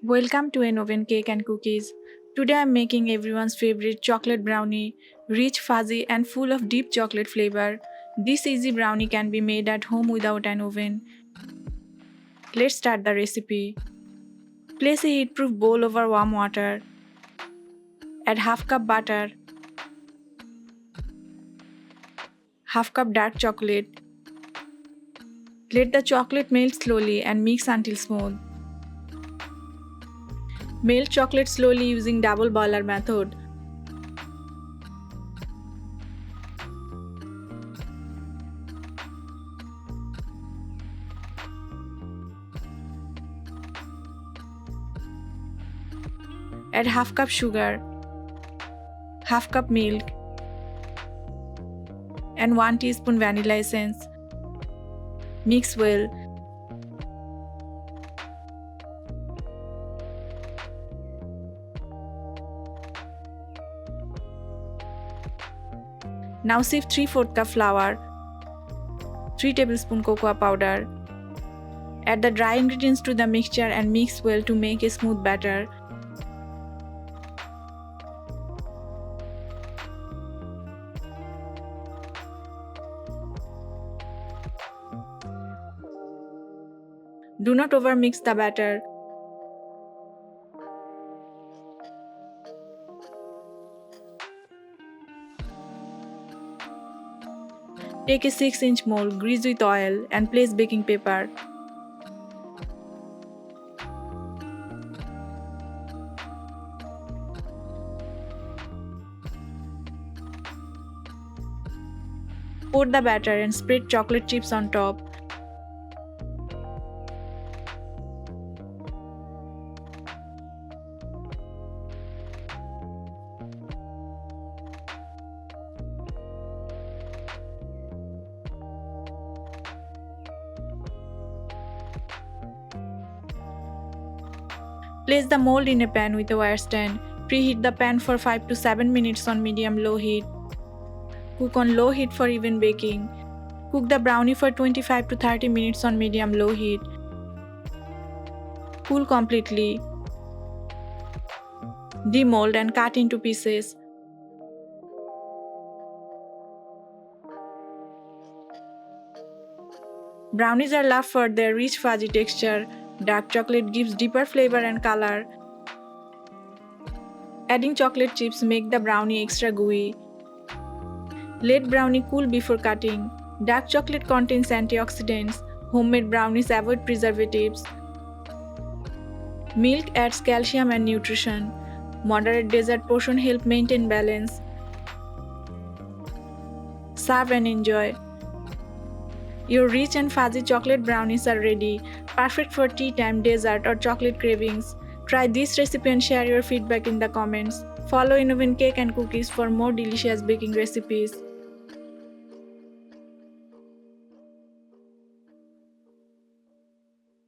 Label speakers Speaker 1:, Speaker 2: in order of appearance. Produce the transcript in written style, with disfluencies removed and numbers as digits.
Speaker 1: Welcome to an oven cake and cookies. Today I'm making everyone's favorite chocolate brownie, rich, fuzzy, and full of deep chocolate flavor. This easy brownie can be made at home without an oven. Let's start the recipe. Place a heat-proof bowl over warm water. Add half cup butter, half cup dark chocolate. Let the chocolate melt slowly and mix until smooth. Melt chocolate slowly using double boiler method. Add half cup sugar, half cup milk, and 1 teaspoon vanilla essence. Mix well. Now sieve 3/4 cup flour, 3 tablespoon cocoa powder. Add the dry ingredients to the mixture and mix well to make a smooth batter. Do not overmix the batter. Take a 6-inch mold, grease with oil, and place baking paper. Pour the batter and spread chocolate chips on top. Place the mold in a pan with a wire stand. Preheat the pan for 5 to 7 minutes on medium-low heat. Cook on low heat for even baking. Cook the brownie for 25 to 30 minutes on medium-low heat. Cool completely. Demold and cut into pieces. Brownies are loved for their rich fudgy texture. Dark chocolate gives deeper flavor and color. Adding chocolate chips make the brownie extra gooey. Let brownie cool before cutting. Dark chocolate contains antioxidants. Homemade brownies avoid preservatives. Milk adds calcium and nutrition. Moderate dessert portion help maintain balance. Serve and enjoy. Your rich and fuzzy chocolate brownies are ready, perfect for tea time, dessert, or chocolate cravings. Try this recipe and share your feedback in the comments. Follow Oven Cake and Cookies for more delicious baking recipes.